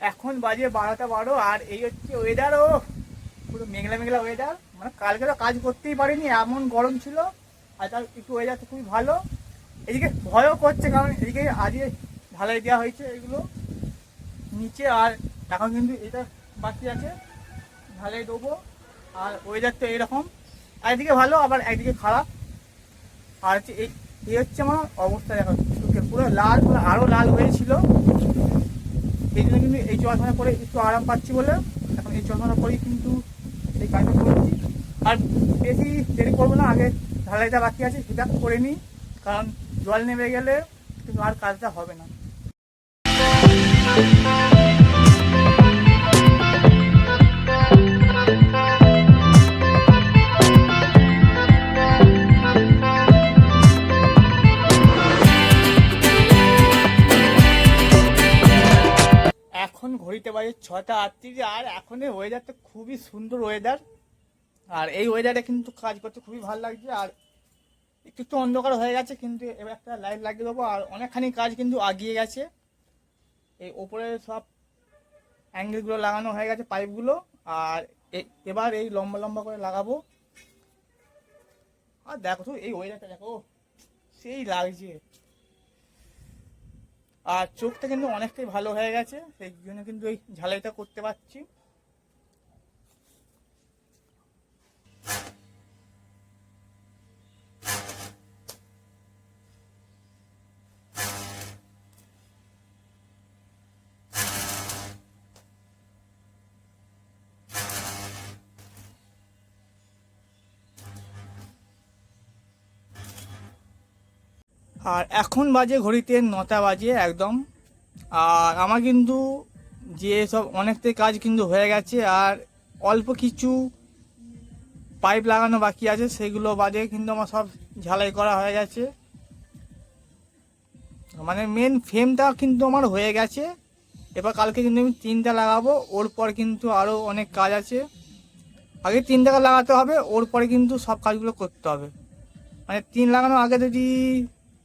এখন বাজে 12টা 12 আর এই হচ্ছে ওয়েদারও পুরো মেঘলা মেঘলা ওয়েদার। মানে কালকে তো কাজ করতেই পারিনি, এমন গরম ছিল। আর তার একটু ওয়েদার তো খুবই ভালো। এদিকে ভয়ও করছে কারণ এদিকে আজকে ঢালাই দেওয়া হয়েছে এগুলো নিচে, আর এখন কিন্তু এটা বাকি আছে ঢালাই দেবো। আর ওয়েদার তো এইরকম, একদিকে ভালো আবার একদিকে খারাপ। আর হচ্ছে এই হচ্ছে আমার অবস্থা, দেখো পুরো লাল, পুরো আরও লাল হয়েছিল। এই জন্য কিন্তু এই চশমাটা পরে একটু আরাম পাচ্ছি বলে এখন এই চশমাটা পরেই কিন্তু এই কাজটা করছি। আর বেশি দেরি করবো না, আগে ঢালাইটা বাকি আছে সেটা করে নিই, কারণ জল নেমে গেলে কিন্তু আর কাজটা হবে না। এখন ঘড়িতে বাজে 6টা 38 আর এখনের ওয়েদারটা খুবই সুন্দর ওয়েদার। আর এই ওয়েদারে কিন্তু কাজ করতে খুবই ভালো লাগছে। আর একটু একটু অন্ধকার হয়ে গেছে, কিন্তু এবার একটা লাইট লাগিয়ে দেবো। আর অনেকখানি কাজ কিন্তু আগিয়ে গেছে, এই ওপরে সব অ্যাঙ্গেলগুলো লাগানো হয়ে গেছে, পাইপগুলো। আর এবার এই লম্বা লম্বা করে লাগাবো। আর দেখো তো এই ওয়েদারটা দেখো, সেই লাগছে। আর চোখটা কিন্তু অনেকটাই ভালো হয়ে গেছে, সেই জন্য কিন্তু এই ঝালাইটা করতে পারছি। আর এখন বাজে ঘড়িতে 9টা বাজে একদম। আর আমার কিন্তু যে সব অনেকটাই কাজ কিন্তু হয়ে গেছে, আর অল্প কিছু পাইপ লাগানো বাকি আছে, সেগুলো বাদে কিন্তু আমার সব ঝালাই করা হয়ে গেছে। মানে মেন ফ্রেমটা কিন্তু আমার হয়ে গেছে। এবার কালকে কিন্তু আমি 3টা লাগাবো, ওর পর কিন্তু আরও অনেক কাজ আছে। আগে 3টাকে লাগাতে হবে, ওর পরে কিন্তু সব কাজগুলো করতে হবে। মানে 3 লাগানোর আগে যদি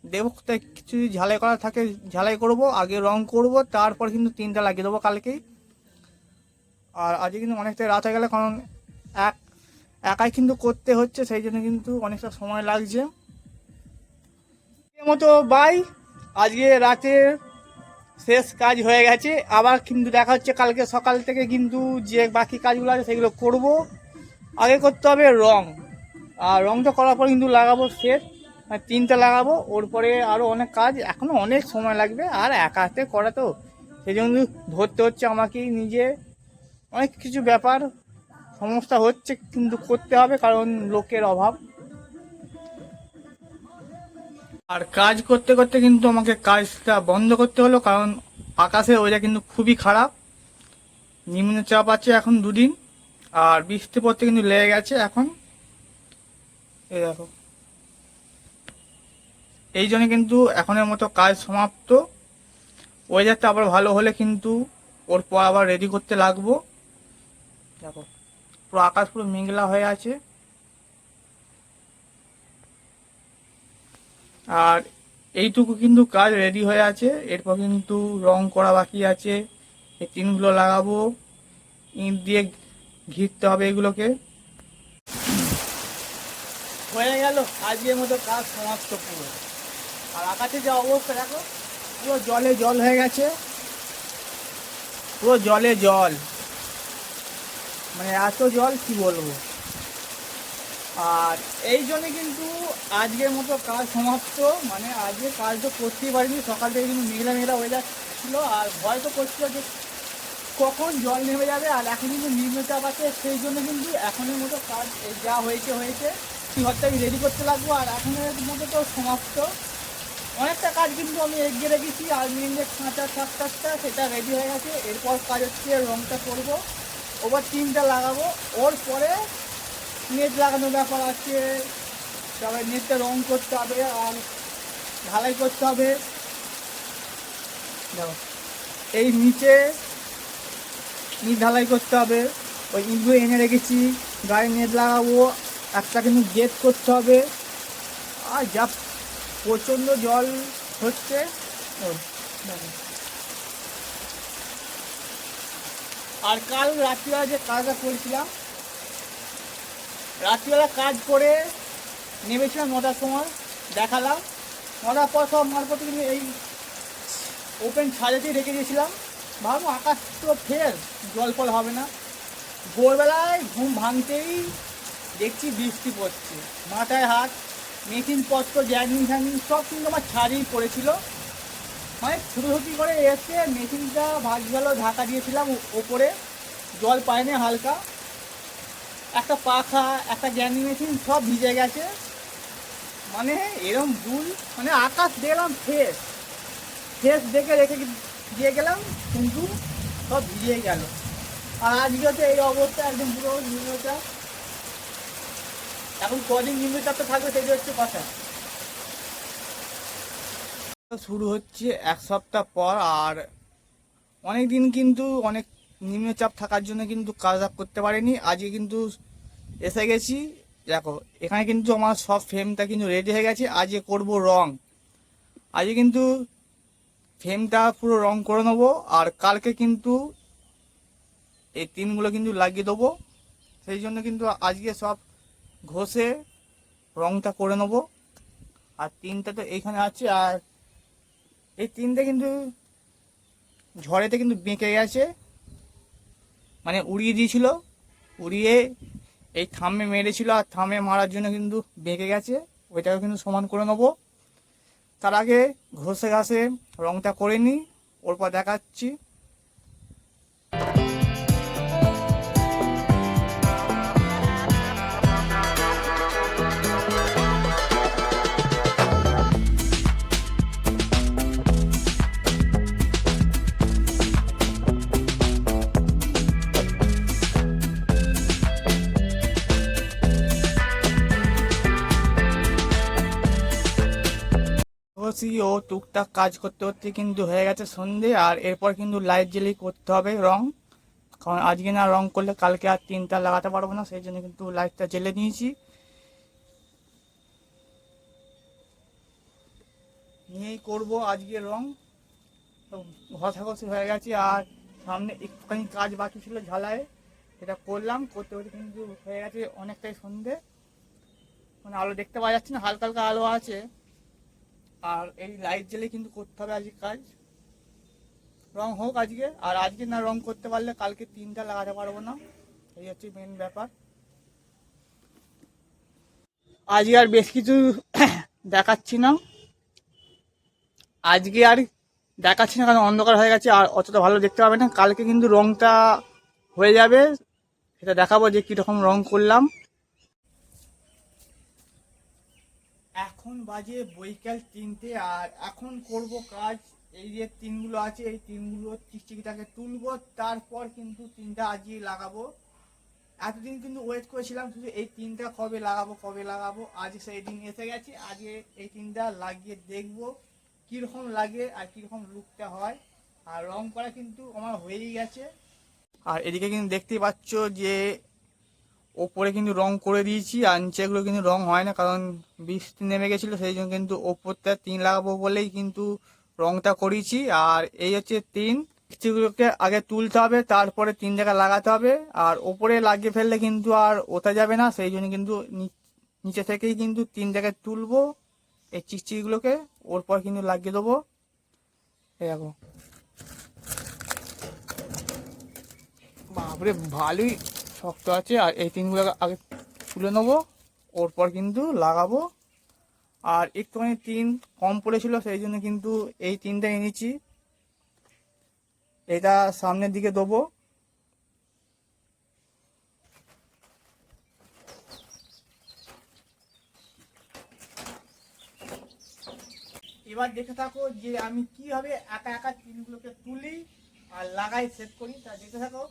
দেবো কিছু ঝালাই করা থাকে ঝালাই করব, আগে রং করব, তারপর কিন্তু 3টা লাগিয়ে দেবো কালকেই। আর আজকে কিন্তু অনেকটা রাত হয়ে গেলে, কারণ একাই কিন্তু করতে হচ্ছে, সেই জন্য কিন্তু অনেকটা সময় লাগছে। মতো বাই, আজকে রাতে শেষ কাজ হয়ে গেছে। আবার কিন্তু দেখা হচ্ছে কালকে সকাল থেকে, কিন্তু যে বাকি কাজগুলো আছে সেগুলো করব। আগে করতে হবে রং, আর রংটা করার পর কিন্তু লাগাবো সেট। 3টা লাগাবো, ওর পরে আরও অনেক কাজ, এখনও অনেক সময় লাগবে। আর একা হাতে করা তো, সেই জন্য ধরতে হচ্ছে আমাকেই নিজে। অনেক কিছু ব্যাপার সমস্যা হচ্ছে, কিন্তু করতে হবে কারণ লোকের অভাব। আর কাজ করতে করতে কিন্তু আমাকে কাজটা বন্ধ করতে হলো, কারণ আকাশের ওয়েদার কিন্তু খুবই খারাপ। নিম্নচাপ আছে এখন 2 দিন, আর বৃষ্টি পড়তে কিন্তু লেগে গেছে এখন। এই দেখো, এই জন্য কিন্তু এখনের মতো কাজ সমাপ্ত। ওয়েদারটা আবার ভালো হলে কিন্তু ওর পর আবার রেডি করতে লাগবো। দেখো পুরো আকাশ পুরো মেঘলা হয়ে আছে। আর এইটুকু কিন্তু কাজ রেডি হয়ে আছে, এরপর কিন্তু রং করা বাকি আছে। এই টিনগুলো লাগাবো, ইট দিয়ে ঘিরতে হবে এগুলোকে। হয়ে গেল আজকের মতো কাজ সমাপ্ত পুরো। আর আকাশে যা অবস্থা দেখো, পুরো জলে জল হয়ে গেছে, পুরো জলে জল, মানে এত জল কি বলবো। আর এই জন্য কিন্তু আজকের মতো কাজ সমাপ্ত। মানে আজকে কাজ তো করতেই পারিনি, সকাল থেকে কিন্তু মেঘলা মেঘলা ওয়েদার ছিল। আর ভয় তো করছিল যে কখন জল নেমে যাবে। আর এখন কিন্তু নিম্নচাপ আছে, সেই জন্য কিন্তু এখনের মতো কাজ যা হয়েছে হয়েছে, ঘরটা আমি রেডি করতে লাগবো। আর এখনের মতো তো সমাপ্ত। অনেকটা কাজ কিন্তু আমি এগিয়ে রেখেছি, আর যে কাঁচা থাকটা সেটা রেডি হয়ে গেছে। এরপর কাজ হচ্ছে রংটা করবো, ওবার 3টা লাগাবো, ওর পরে নেট লাগানোর ব্যাপার আছে। তবে নেটটা রং করতে হবে আর ঢালাই করতে হবে। দেখো এই নিচে ইট ঢালাই করতে হবে, ওই ইটগুলো এনে রেখেছি। গায়ে নেট লাগাবো, একটা কিন্তু গেট করতে হবে। আর যা প্রচণ্ড জল হচ্ছে। ও দেখো আর কাল রাত্রিবেলা যে কাজটা করেছিলাম, রাত্রিবেলা কাজ করে নেমেছিলাম 9টার সময়, দেখালাম 9টার পর সব মালপত্র কিন্তু এই ওপেন ছাদেতেই রেখে দিয়েছিলাম। ভাবো আকাশ তো ফের জল ফল হবে না। ভোরবেলায় ঘুম ভাঙতেই দেখছি বৃষ্টি পড়ছে, মাথায় হাত, মেশিনপত্র জ্যানিং ফ্যানিং সব কিন্তু আমার ছাদেই পড়েছিল। মানে ছুটোছুটি করে এসে মেশিনটা ভাগ গেল, ঢাকা দিয়েছিলাম ওপরে, জল পায়নি হালকা, একটা পাখা একটা জ্যানিং মেশিন সব ভিজে গেছে। মানে এরম দুল, মানে আকাশ দেখলাম ফ্রেশ ফ্রেশ দেখে রেখে দিয়ে গেলাম, কিন্তু সব ভিজে গেল। আর আজকে হচ্ছে এই অবস্থা, একদম পুরো নিম্নচাপ। এখন কদিন নিম্নচাপটা থাকবে সেটা হচ্ছে কথা। শুরু হচ্ছে এক সপ্তাহ পর, আর অনেক দিন কিন্তু অনেক নিম্নচাপ থাকার জন্য কিন্তু কাজ করতে পারিনি। আজকে কিন্তু এসে গেছি, দেখো এখানে কিন্তু আমার সব ফ্রেমটা কিন্তু রেডি হয়ে গেছে। আজকে করব রং, আজকে কিন্তু ফ্রেমটা পুরো রং করে নেবো। আর কালকে কিন্তু এই টিনগুলো কিন্তু লাগিয়ে দেবো, সেই জন্য কিন্তু আজকে সব ঘষে রংটা করে নেবো। আর টিনটা তো এইখানে আছে, আর এই টিনটা কিন্তু ঝড়েতে কিন্তু বেঁকে গেছে, মানে উড়িয়ে দিয়েছিল, উড়িয়ে এই থামে মেরেছিল, আর থামে মারার জন্য কিন্তু বেঁকে গেছে। ওইটাকে কিন্তু সমান করে নেবো। তার আগে ঘষে ঘাসে রংটা করে নিই, ওর পর দেখাচ্ছি। অবশ্যই ও টুকটাক কাজ করতে করতে কিন্তু হয়ে গেছে সন্ধে। আর এরপর কিন্তু লাইট জ্বেলেই করতে হবে রং, কারণ আজকে না রং করলে কালকে আর তিনটা লাগাতে পারবো না, সেই জন্য কিন্তু লাইটটা জ্বেলে নিয়েছি। নিয়েই করবো আজকে রং। তো ঘষাঘষি হয়ে গেছে, আর সামনে একটুখানি কাজ বাকি ছিল ঝালায়, সেটা করলাম, করতে করতে কিন্তু হয়ে গেছে অনেকটাই সন্ধে। মানে আলো দেখতে পাওয়া যাচ্ছে না, হালকা হালকা আলো আছে। আর এই লাইট জ্বেলে কিন্তু করতে হবে আজকে কাজ। রং হোক আজকে, আর আজকে না রং করতে পারলে কালকে তিনটা লাগাতে পারবো না, এই হচ্ছে মেন ব্যাপার। আজকে আর বেশ কিছু দেখাচ্ছি না, আজকে আর দেখাচ্ছি না, কারণ অন্ধকার হয়ে গেছে আর অতটা ভালো দেখতে পাবে না। কালকে কিন্তু রংটা হয়ে যাবে, সেটা দেখাবো যে কীরকম রং করলাম। এখন বাজে বৈকাল 3টে, আর এখন করব কাজ। এই যে টিনগুলো আছে, এই টিনগুলো চিকচিকিটাকে তুলবো, তারপর কিন্তু টিনটা আজকে লাগাবো। এতদিন কিন্তু ওয়েট করেছিলাম শুধু এই টিনটা কবে লাগাবো কবে লাগাবো, আজ সেই দিন এসে গেছে। আজকে এই টিনটা লাগিয়ে দেখবো কীরকম লাগে আর কীরকম লুকটা হয়। আর রং করা কিন্তু আমার হয়েই গেছে। আর এদিকে কিন্তু দেখতেই পাচ্ছ যে ওপরে কিন্তু রং করে দিয়েছি, আর নিচেগুলো কিন্তু রং হয় না, কারণ বৃষ্টি নেমে গেছিলো, সেই জন্য কিন্তু ওপরটা টিন লাগাবো বলেই কিন্তু রংটা করিয়েছি। আর এই হচ্ছে টিন, মিষ্টিগুলোকে আগে তুলতে হবে, তারপরে 3 জায়গা লাগাতে হবে। আর ওপরে লাগিয়ে ফেললে কিন্তু আর ওঠা যাবে না, সেই জন্য কিন্তু নিচে থেকেই কিন্তু 3 জায়গায় তুলবো এই চিকচিকিগুলোকে, ওর পর কিন্তু লাগিয়ে দেবো। এই দেখো, বাপরে ভালোই শক্ত আছে। আর এই টিনগুলো আগে তুলে নেবো, ওর পর কিন্তু লাগাবো। আর একটুখানি টিন কম পড়েছিল, সেই জন্য কিন্তু এই টিনটা এনেছি, এটা সামনের দিকে দেবো। এবার দেখে থাকো যে আমি কিভাবে একা একা টিনগুলোকে তুলি আর লাগাই সেট করি, তা দেখে থাকো।